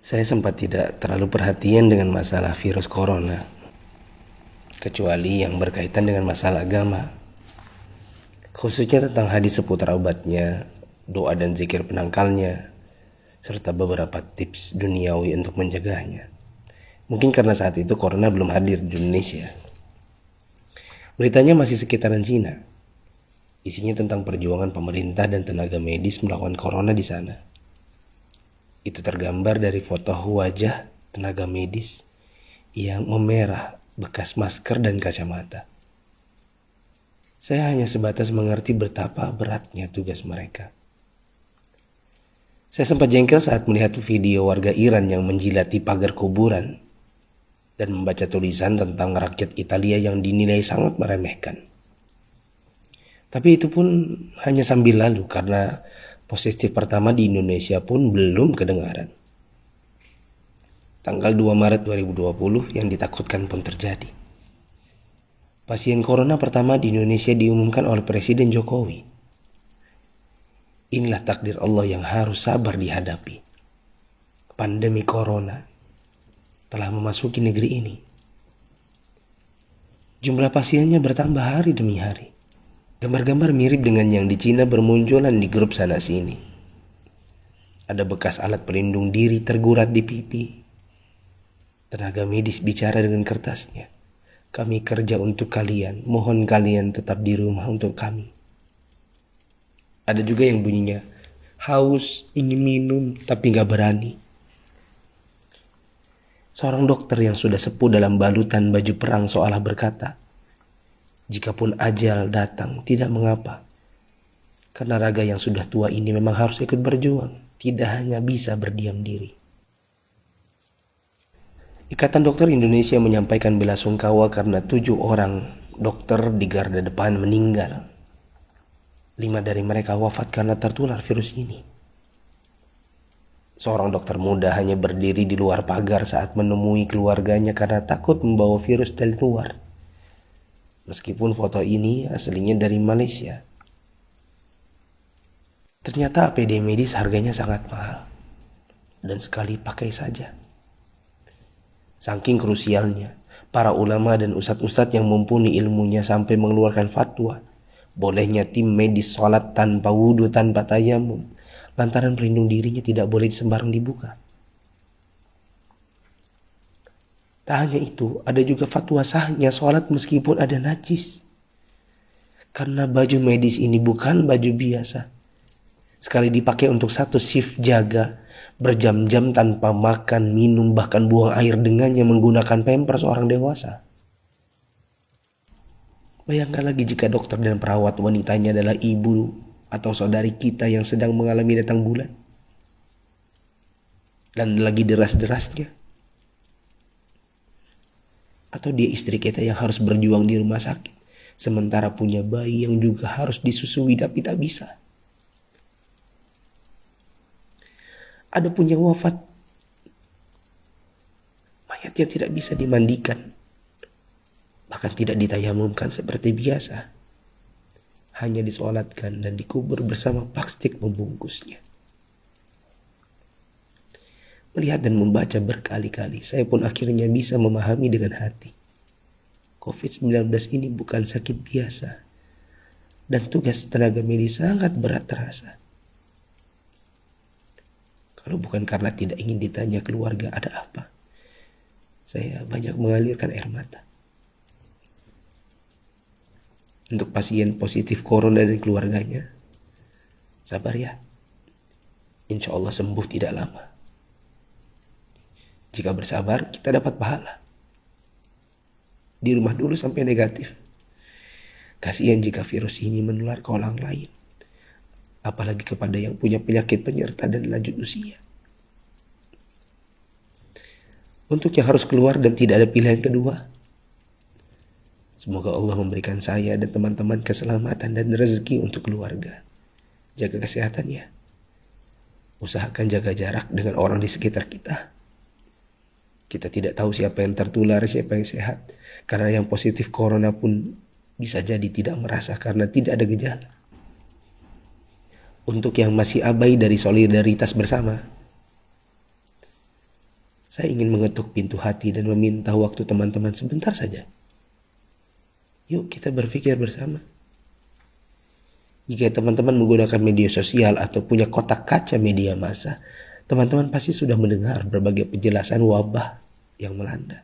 Saya sempat tidak terlalu perhatian dengan masalah virus corona, kecuali yang berkaitan dengan masalah agama, khususnya tentang hadis seputar obatnya, doa dan zikir penangkalnya, serta beberapa tips duniawi untuk menjaganya. Mungkin karena saat itu corona belum hadir di Indonesia. Beritanya masih sekitaran Cina. Isinya tentang perjuangan pemerintah dan tenaga medis melawan corona di sana. Itu tergambar dari foto wajah tenaga medis yang memerah bekas masker dan kacamata. Saya hanya sebatas mengerti betapa beratnya tugas mereka. Saya sempat jengkel saat melihat video warga Iran yang menjilati pagar kuburan dan membaca tulisan tentang rakyat Italia yang dinilai sangat meremehkan. Tapi itu pun hanya sambil lalu karena positif pertama di Indonesia pun belum kedengaran. Tanggal 2 Maret 2020 yang ditakutkan pun terjadi. Pasien corona pertama di Indonesia diumumkan oleh Presiden Jokowi. Inilah takdir Allah yang harus sabar dihadapi. Pandemi corona telah memasuki negeri ini. Jumlah pasiennya bertambah hari demi hari. Gambar-gambar mirip dengan yang di Cina bermunculan di grup sana sini. Ada bekas alat pelindung diri tergurat di pipi. Tenaga medis bicara dengan kertasnya. Kami kerja untuk kalian, mohon kalian tetap di rumah untuk kami. Ada juga yang bunyinya, haus, ingin minum, tapi gak berani. Seorang dokter yang sudah sepuh dalam balutan baju perang seolah berkata, jikapun ajal datang, tidak mengapa. Karena raga yang sudah tua ini memang harus ikut berjuang, tidak hanya bisa berdiam diri. Ikatan Dokter Indonesia menyampaikan bela sungkawa karena 7 orang dokter di garda depan meninggal. 5 dari mereka wafat karena tertular virus ini. Seorang dokter muda hanya berdiri di luar pagar saat menemui keluarganya karena takut membawa virus dari luar. Meskipun foto ini aslinya dari Malaysia. Ternyata APD medis harganya sangat mahal. Dan sekali pakai saja. Saking krusialnya, para ulama dan ustadz-ustadz yang mumpuni ilmunya sampai mengeluarkan fatwa. Bolehnya tim medis sholat tanpa wudhu, tanpa tayamum. Lantaran pelindung dirinya tidak boleh sembarang dibuka. Tak hanya itu, ada juga fatwa sahnya sholat meskipun ada najis. Karena baju medis ini bukan baju biasa. Sekali dipakai untuk satu shift jaga, berjam-jam tanpa makan, minum, bahkan buang air dengannya menggunakan pampers orang dewasa. Bayangkan lagi jika dokter dan perawat wanitanya adalah ibu atau saudari kita yang sedang mengalami datang bulan. Dan lagi deras-derasnya. Atau dia istri kita yang harus berjuang di rumah sakit. Sementara punya bayi yang juga harus disusui tapi tak bisa. Ada pun yang wafat. Mayatnya tidak bisa dimandikan. Bahkan tidak ditayamumkan seperti biasa. Hanya disolatkan dan dikubur bersama plastik membungkusnya. Melihat dan membaca berkali-kali, saya pun akhirnya bisa memahami dengan hati. COVID-19 ini bukan sakit biasa. Dan tugas tenaga medis sangat berat terasa. Kalau bukan karena tidak ingin ditanya keluarga ada apa, saya banyak mengalirkan air mata. Untuk pasien positif corona dan keluarganya, sabar ya. Insya Allah sembuh tidak lama. Jika bersabar, kita dapat pahala. Di rumah dulu sampai negatif. Kasihan jika virus ini menular ke orang lain. Apalagi kepada yang punya penyakit penyerta dan lanjut usia. Untuk yang harus keluar dan tidak ada pilihan kedua, semoga Allah memberikan saya dan teman-teman keselamatan dan rezeki untuk keluarga. Jaga kesehatan ya. Usahakan jaga jarak dengan orang di sekitar kita. Kita tidak tahu siapa yang tertular, siapa yang sehat. Karena yang positif corona pun bisa jadi tidak merasa karena tidak ada gejala. Untuk yang masih abai dari solidaritas bersama, Saya ingin mengetuk pintu hati dan meminta waktu teman-teman sebentar saja. Yuk kita berpikir bersama. Jika teman-teman menggunakan media sosial atau punya kotak kaca media massa, teman-teman pasti sudah mendengar berbagai penjelasan wabah yang melanda.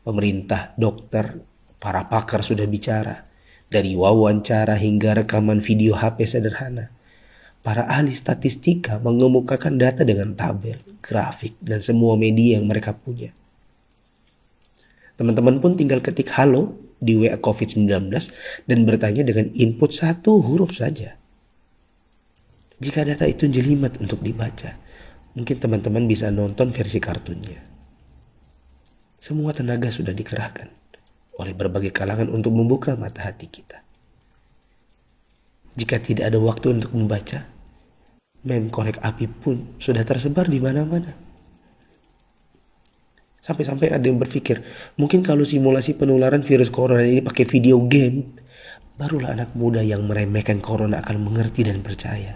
Pemerintah, dokter, para pakar sudah bicara, dari wawancara hingga rekaman video HP sederhana. Para ahli statistika mengemukakan data dengan tabel, grafik, dan semua media yang mereka punya. Teman-teman pun tinggal ketik halo di WA COVID-19 dan bertanya dengan input satu huruf saja. Jika data itu jelimet untuk dibaca, mungkin teman-teman bisa nonton versi kartunnya. Semua tenaga sudah dikerahkan oleh berbagai kalangan untuk membuka mata hati kita. Jika tidak ada waktu untuk membaca, meme korek api pun sudah tersebar di mana-mana. Sampai-sampai ada yang berpikir, mungkin kalau simulasi penularan virus corona ini pakai video game, barulah anak muda yang meremehkan corona akan mengerti dan percaya.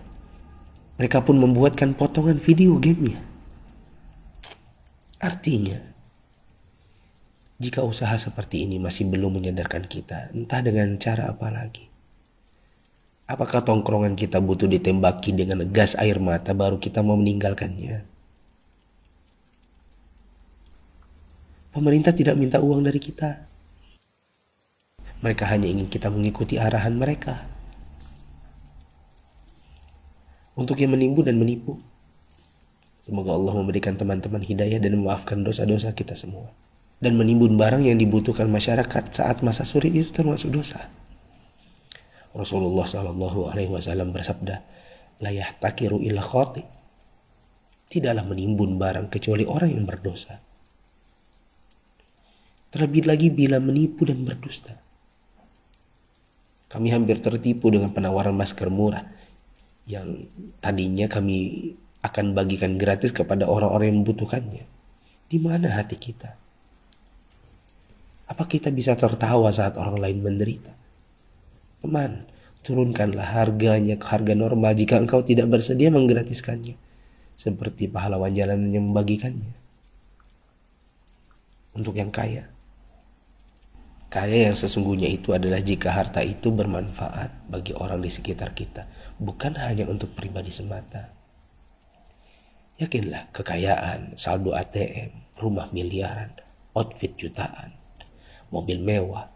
Mereka pun membuatkan potongan video gamenya. Artinya, jika usaha seperti ini masih belum menyadarkan kita, entah dengan cara apa lagi. Apakah tongkrongan kita butuh ditembaki dengan gas air mata baru kita mau meninggalkannya? Pemerintah tidak minta uang dari kita. Mereka hanya ingin kita mengikuti arahan mereka. Untuk yang menimbun dan menipu, semoga Allah memberikan teman-teman hidayah dan memaafkan dosa-dosa kita semua. Dan menimbun barang yang dibutuhkan masyarakat saat masa sulit itu termasuk dosa. Rasulullah SAW bersabda, la yahtakiru illa khati. Tidaklah menimbun barang kecuali orang yang berdosa. Terlebih lagi bila menipu dan berdusta. Kami hampir tertipu dengan penawaran masker murah yang tadinya kami akan bagikan gratis kepada orang-orang yang membutuhkannya. Di mana hati kita? Apa kita bisa tertawa saat orang lain menderita? Teman, turunkanlah harganya ke harga normal jika engkau tidak bersedia menggratiskannya, seperti pahlawan jalanan yang membagikannya. Untuk yang kaya yang sesungguhnya itu adalah jika harta itu bermanfaat bagi orang di sekitar kita, bukan hanya untuk pribadi semata. Yakinlah, kekayaan, saldo ATM, rumah miliaran, outfit jutaan, mobil mewah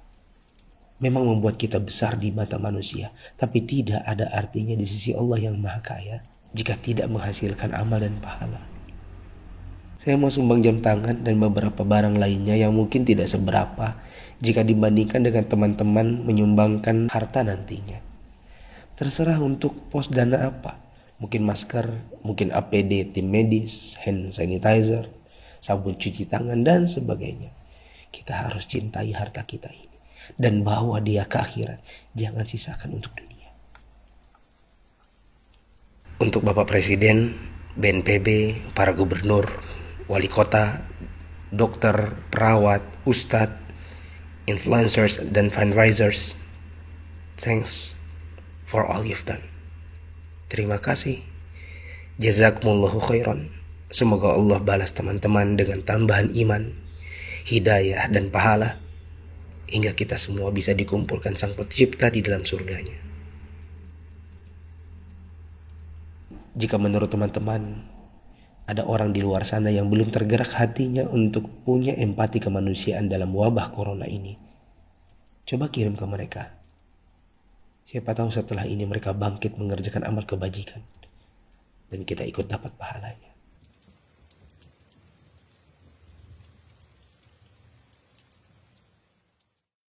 memang membuat kita besar di mata manusia, tapi tidak ada artinya di sisi Allah yang Maha Kaya jika tidak menghasilkan amal dan pahala. Saya mau sumbang jam tangan dan beberapa barang lainnya yang mungkin tidak seberapa jika dibandingkan dengan teman-teman menyumbangkan harta nantinya. Terserah untuk pos dana apa, mungkin masker, mungkin APD tim medis, hand sanitizer, sabun cuci tangan, dan sebagainya. Kita harus cintai harta kita ini dan bawa dia ke akhirat. Jangan sisakan untuk dunia. Untuk Bapak Presiden, BNPB, para gubernur, wali kota, dokter, perawat, ustadz, influencers, dan fundraisers, thanks for all you've done. Terima kasih. Jazakumullahu khairan. Semoga Allah balas teman-teman dengan tambahan iman, hidayah, dan pahala, hingga kita semua bisa dikumpulkan Sang Pencipta di dalam surganya. Jika menurut teman-teman ada orang di luar sana yang belum tergerak hatinya untuk punya empati kemanusiaan dalam wabah corona ini, coba kirim ke mereka. Siapa tahu setelah ini mereka bangkit mengerjakan amal kebajikan dan kita ikut dapat pahalanya.